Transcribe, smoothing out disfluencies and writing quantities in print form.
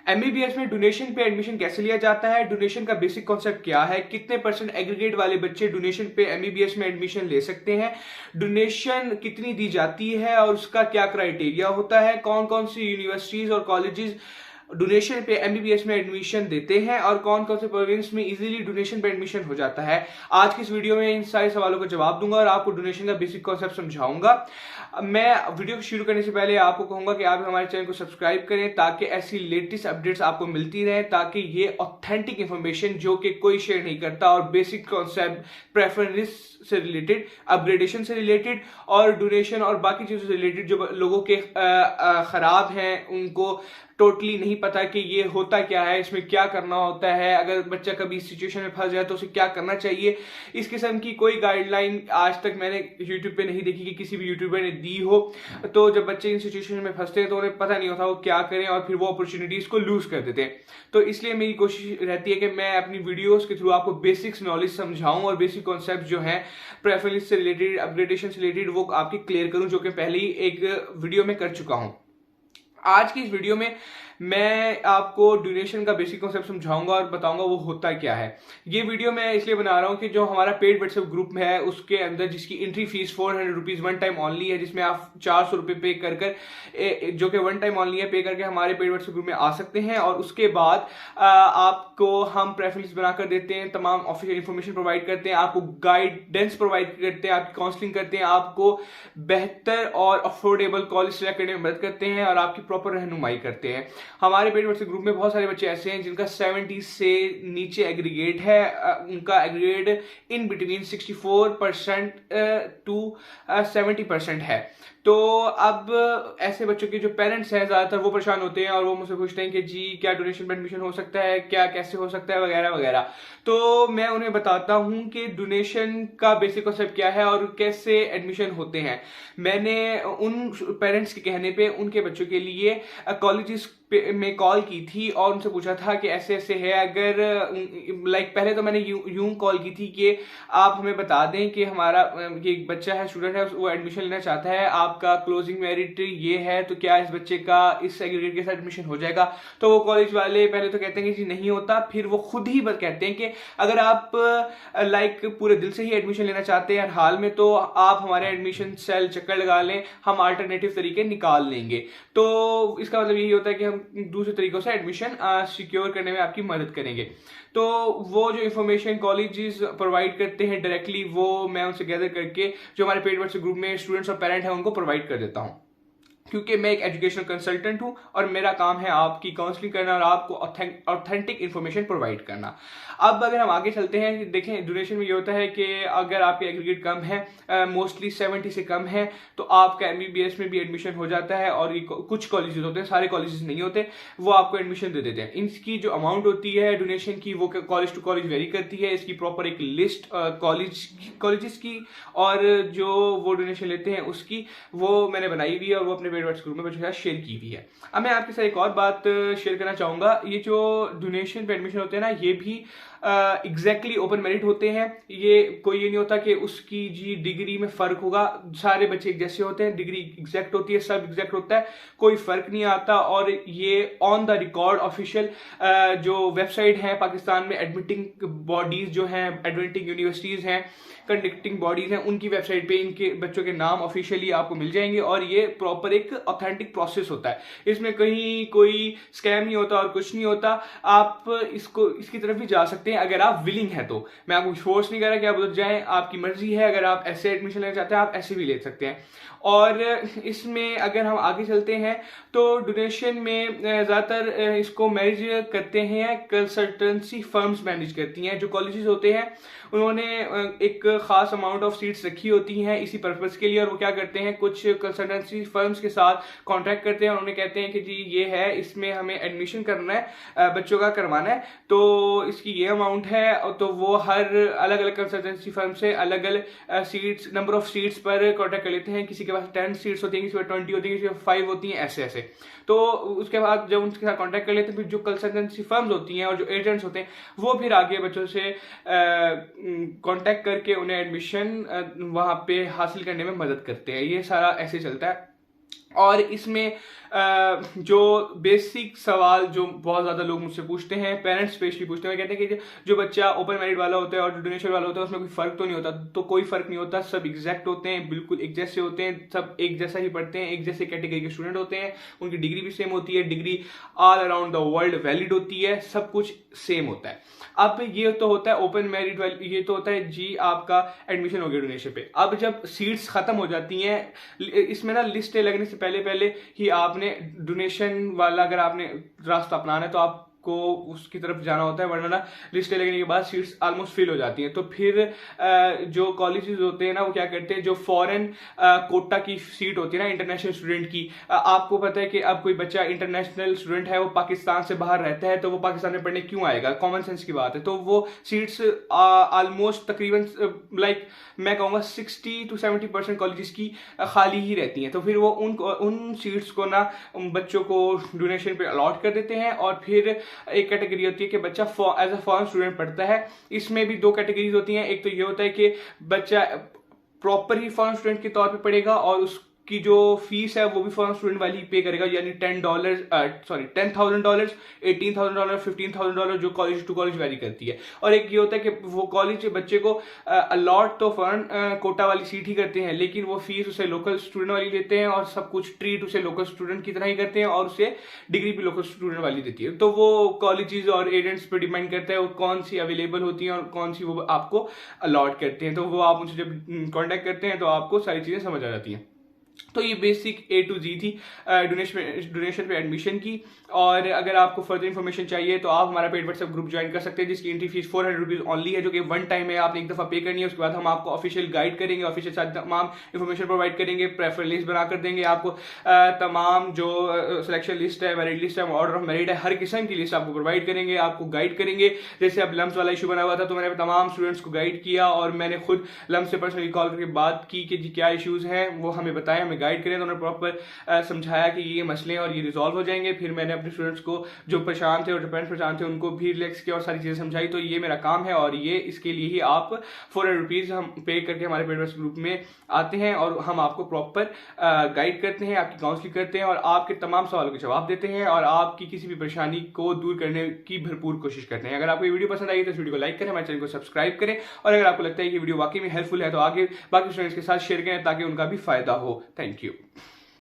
MBBS में donation पे admission कैसे लिया जाता है, डोनेशन का बेसिक कॉन्सेप्ट क्या है, कितने परसेंट एग्रीगेट वाले बच्चे डोनेशन पे एमबीबीएस में एडमिशन ले सकते हैं, डोनेशन कितनी दी जाती है और उसका क्या क्राइटेरिया होता है, कौन कौन सी यूनिवर्सिटीज और कॉलेजेस डोनेशन पे एमबीबीएस में एडमिशन देते हैं और कौन कौन से प्रोविंस में इजीली डोनेशन पे एडमिशन हो जाता है। आज की इस वीडियो में इन सारे सवालों का जवाब दूंगा और आपको डोनेशन का बेसिक कॉन्सेप्ट समझाऊंगा। मैं वीडियो को शुरू करने से पहले आपको कहूंगा कि आप हमारे चैनल को सब्सक्राइब करें ताकि ऐसी लेटेस्ट अपडेट्स आपको मिलती रहे, ताकि ये ऑथेंटिक इंफॉर्मेशन जो कि कोई शेयर नहीं करता और बेसिक कॉन्सेप्ट प्रेफरेंस से रिलेटेड, अपग्रेडेशन से रिलेटेड और डोनेशन और बाकी चीजों से रिलेटेड जो लोगों के खराब हैं उनको टोटली नहीं पता कि ये होता क्या है, इसमें क्या करना होता है, अगर बच्चा कभी इस सिचुएशन में फंस जाए तो उसे क्या करना चाहिए, इस किस्म की कोई गाइडलाइन आज तक मैंने यूट्यूब पे नहीं देखी कि किसी भी यूट्यूबर ने दी हो। तो जब बच्चे इन सिचुएशन में फंसते हैं तो उन्हें पता नहीं होता वो क्या करें और फिर वो अपॉर्चुनिटीज को लूज कर देते हैं। तो इसलिए मेरी कोशिश रहती है कि मैं अपनी वीडियोस के थ्रू आपको बेसिक्स नॉलेज समझाऊं और बेसिक कॉन्सेप्ट जो है प्रेफरेंस से रिलेटेड, अपग्रेडेशन से रिलेटेड वो आपके क्लियर करूं, जो कि पहले ही एक वीडियो में कर चुका हूं। आज की इस वीडियो में मैं आपको डोनेशन का बेसिक कॉन्सेप्ट समझाऊंगा और बताऊंगा वो होता क्या है। ये वीडियो मैं इसलिए बना रहा हूं कि जो हमारा पेड व्हाट्सएप ग्रुप में है उसके अंदर जिसकी entry fees 400 rupees one time only है, जिसमें आप 400 रुपये पे कर जो कि वन टाइम ऑनली है, पे करके हमारे पेड व्हाट्सएप ग्रुप में आ सकते हैं। और उसके बाद आपको हम प्रेफरेंस बनाकर देते हैं, तमाम ऑफिशियल इंफॉर्मेशन प्रोवाइड करते हैं, आपको गाइडेंस प्रोवाइड करते हैं, आपकी काउंसलिंग करते हैं, आपको बेहतर और अफोर्डेबल कॉलेज सेलेक्ट करने में मदद करते हैं और आपकी प्रॉपर रहनुमाई करते हैं। हमारे पेड व्हाट्सएप ग्रुप में बहुत सारे बच्चे ऐसे हैं जिनका 70 से नीचे एग्रीगेट है, उनका एग्रीगेट इन बिटवीन 64% टू 70% है। तो अब ऐसे बच्चों के जो पेरेंट्स हैं ज्यादातर वो परेशान होते हैं और वो मुझसे पूछते हैं कि जी क्या डोनेशन में एडमिशन हो सकता है, क्या कैसे हो सकता है, वगैरह वगैरह। तो मैं उन्हें बताता हूं कि डोनेशन का बेसिक कॉन्सेप्ट क्या है और कैसे एडमिशन होते हैं। मैंने उन पेरेंट्स के कहने पे उनके बच्चों के लिए कॉलेजेस में कॉल की थी और उनसे पूछा था कि ऐसे ऐसे है, अगर पहले तो मैंने यूं कॉल की थी कि आप हमें बता दें कि हमारा ये एक बच्चा है, स्टूडेंट है, वो एडमिशन लेना चाहता है, आपका क्लोजिंग मेरिट ये है, तो क्या इस बच्चे का इस एग्रीगेट के साथ एडमिशन हो जाएगा। तो वो कॉलेज वाले पहले तो कहते हैं कि जी नहीं होता, फिर वो खुद ही कहते हैं कि अगर आप पूरे दिल से ही एडमिशन लेना चाहते हैं हाल में तो आप हमारे एडमिशन सेल चक्कर लगा लें, हम अल्टरनेटिव तरीके निकाल लेंगे। तो इसका मतलब यही होता है कि हम दूसरे तरीकों से एडमिशन सिक्योर करने में आपकी मदद करेंगे। तो वो जो इन्फॉर्मेशन कॉलेजेस प्रोवाइड करते हैं डायरेक्टली, वो मैं उनसे गैदर करके जो हमारे पेड व्हाट्सएप ग्रुप में स्टूडेंट्स और पेरेंट हैं उनको प्रोवाइड कर देता हूं, क्योंकि मैं एक एजुकेशनल कंसल्टेंट हूं और मेरा काम है आपकी काउंसलिंग करना और आपको ऑथेंटिक इंफॉर्मेशन प्रोवाइड करना। अब अगर हम आगे चलते हैं, देखें डोनेशन में ये होता है कि अगर आपके एग्रीगेट कम है, मोस्टली 70 से कम है, तो आपका एमबीबीएस में भी एडमिशन हो जाता है। और कुछ कॉलेजेस होते हैं, सारे कॉलेजेस नहीं होते, वो आपको एडमिशन दे देते हैं। इनकी जो अमाउंट होती है डोनेशन की वो कॉलेज टू कॉलेज वेरी करती है। इसकी प्रॉपर एक लिस्ट कॉलेजेस की और जो वो डोनेशन लेते हैं उसकी वो मैंने बनाई हुई है और वो अपने पेड व्हाट्सएप ग्रुप में बच्चों के साथ शेयर की हुई है। अब मैं आपके साथ एक और बात शेयर करना चाहूंगा। ये जो डोनेशन पे एडमिशन होते हैं ना, ये भी एग्जैक्टली ओपन मेरिट होते हैं। ये कोई ये नहीं होता कि उसकी जी डिग्री में फर्क होगा, सारे बच्चे एक जैसे होते हैं, डिग्री एग्जैक्ट होती है, सब एग्जैक्ट होता है, कोई फर्क नहीं आता। और ये ऑन द रिकॉर्ड ऑफिशियल जो वेबसाइट है पाकिस्तान में, एडमिटिंग बॉडीज जो हैं, एडमिटिंग यूनिवर्सिटीज हैं, कंडक्टिंग बॉडीज हैं, उनकी वेबसाइट पे इनके बच्चों के नाम ऑफिशियली आपको मिल जाएंगे। और ये प्रॉपर एक ऑथेंटिक प्रोसेस होता है, इसमें कहीं कोई स्कैम नहीं होता और कुछ नहीं होता। आप इसकी तरफ भी जा सकते हैं अगर आप विलिंग है तो। मैं आपको फोर्स नहीं कर रहा कि आप उधर जाएं, आपकी मर्जी है, अगर आप ऐसे एडमिशन लेना चाहते हैं आप ऐसे भी ले सकते हैं। और इसमें अगर हम आगे चलते हैं तो डोनेशन में ज्यादातर इसको मैनेज करते हैं कंसल्टेंसी फर्म्स मैनेज करती हैं। जो कॉलेजेस होते हैं उन्होंने एक खास अमाउंट ऑफ सीट्स रखी होती हैं इसी पर्पस के लिए, और वो क्या करते हैं, कुछ कंसल्टेंसी फर्म्स के साथ कॉन्ट्रैक्ट करते हैं और उन्हें कहते हैं कि जी ये है, इसमें हमें एडमिशन करना है, बच्चों का करवाना है, तो इसकी ये अमाउंट है। तो वो हर अलग अलग कंसल्टेंसी फर्म से अलग अलग सीट्स, नंबर ऑफ सीट्स पर कॉन्ट्रैक्ट कर लेते हैं। किसी के पास 10 सीट्स होती हैं, किसी पर 20 होती है, किसी पर 5 होती हैं, ऐसे ऐसे। तो उसके बाद जब उनके साथ कॉन्टैक्ट कर लेते हैं, फिर जो कंसल्टेंसी फर्म्स होती हैं और जो एजेंट्स होते हैं वो फिर आगे बच्चों से कांटेक्ट करके उन्हें एडमिशन वहां पे हासिल करने में मदद करते हैं। ये सारा ऐसे चलता है। और इसमें जो बेसिक सवाल जो बहुत ज्यादा लोग मुझसे पूछते हैं, पेरेंट्स स्पेशली पूछते हैं, कहते हैं कि जो बच्चा ओपन मेरिट वाला होता है और जो डोनेशन वाला होता है उसमें कोई फर्क तो नहीं होता। तो कोई फर्क नहीं होता, सब एग्जैक्ट होते हैं, बिल्कुल एक जैसे होते हैं, सब एक जैसा ही पढ़ते हैं, एक जैसे कैटेगरी के स्टूडेंट होते हैं, उनकी डिग्री भी सेम होती है, degree all around the world valid होती है, सब कुछ सेम होता है। अब ये तो होता है ओपन मेरिट वाली, ये तो होता है जी आपका एडमिशन हो गया डोनेशन पे। अब जब सीट्स खत्म हो जाती हैं, इसमें ना लिस्टें लगने से पहले पहले ही आपने डोनेशन वाला अगर आपने रास्ता अपनाना है तो आपको उसकी तरफ जाना होता है, वरना ना लिस्टें लगने के बाद सीट्स ऑलमोस्ट फिल हो जाती हैं। तो फिर जो कॉलेजेस होते हैं ना वो क्या करते हैं, जो फॉरेन कोटा की सीट होती है ना इंटरनेशनल स्टूडेंट की, आपको पता है कि अब कोई बच्चा इंटरनेशनल स्टूडेंट है, वो पाकिस्तान से बाहर रहता है, तो वो पाकिस्तान में पढ़ने क्यों आएगा, कॉमन सेंस की बात है। तो वो सीट्स ऑलमोस्ट तकरीबन लाइक मैं कहूँगा 60 to 70% कॉलेजेस की खाली ही रहती हैं। तो फिर वो उन सीट्स को ना बच्चों को डोनेशन पे अलॉट कर देते हैं। और फिर एक कैटेगरी होती है कि बच्चा एज अ फॉरेन स्टूडेंट पढ़ता है। इसमें भी दो कैटेगरीज होती हैं, एक तो ये होता है कि बच्चा प्रॉपर ही फॉरेन स्टूडेंट के तौर पे पढ़ेगा और उसकी जो फीस है वो भी फॉरेन स्टूडेंट वाली ही पे करेगा, यानी $10 $10,000, $18,000, $15,000 जो कॉलेज टू कॉलेज वैरी करती है। और एक ये होता है कि वो कॉलेज बच्चे को अलॉट तो फॉरेन कोटा वाली सीट ही करते हैं, लेकिन वो फीस उसे लोकल स्टूडेंट वाली लेते हैं और सब कुछ ट्रीट उसे लोकल स्टूडेंट की तरह ही करते हैं और उसे डिग्री भी लोकल स्टूडेंट वाली देती है। तो वो कॉलेजेस और एजेंट्स पे डिपेंड करता है वो कौन सी अवेलेबल होती हैं और कौन सी वो आपको अलॉट करते हैं। तो वो आप मुझे जब कॉन्टेक्ट करते हैं तो आपको सारी चीजें समझ आ जाती हैं। तो ये बेसिक A to Z थी डोनेशन पे एडमिशन की। और अगर आपको फर्दर इन्फॉर्मेशन चाहिए तो आप हमारा पेड व्हाट्सएप ग्रुप ज्वाइन कर सकते हैं, जिसकी एंट्री फीस ₹400 ओनली है, जो कि वन टाइम है, आपने एक दफा पे करनी है। उसके बाद हम आपको ऑफिशियल गाइड करेंगे, ऑफिशियल साथ तमाम इन्फॉर्मेशन प्रोवाइड करेंगे, प्रेफर लिस्ट बनाकर देंगे आपको, तमाम जो सिलेक्शन लिस्ट है, मेरिट लिस्ट है, ऑर्डर ऑफ मेरिट है, हर किस्म की लिस्ट आपको प्रोवाइड करेंगे, आपको गाइड करेंगे। जैसे अब लम्स वाला इशू बना हुआ था तो मैंने तमाम स्टूडेंट्स को गाइड किया और मैंने खुद लम्स से पर्सनली कॉल करके बात की कि जी क्या इश्यूज हैं, वो हमें बताएं, हमें गाइड करें। तो उन्होंने प्रॉपर समझाया कि ये मसले हैं और ये रिजॉल्व हो जाएंगे। फिर मैंने अपने स्टूडेंट्स को जो परेशान थे और जो पेरेंट्स परेशान थे उनको भी रिलैक्स किया और सारी चीजें समझाई। तो ये मेरा काम है और ये इसके लिए ही आप ₹400 हम पे करके हमारे पेड ग्रुप में आते हैं और हम आपको प्रॉपर गाइड करते हैं, आपकी काउंसलिंग करते हैं और आपके तमाम सवालों के जवाब देते हैं और आपकी किसी भी परेशानी को दूर करने की भरपूर कोशिश करते हैं। अगर आपको ये वीडियो पसंद आई तो इस वीडियो को लाइक करें, हमारे चैनल को सब्सक्राइब करें और अगर आपको लगता है कि वीडियो वाकई में हेल्पफुल है तो आगे बाकी स्टूडेंट्स के साथ शेयर करें ताकि उनका भी फायदा हो। Thank you.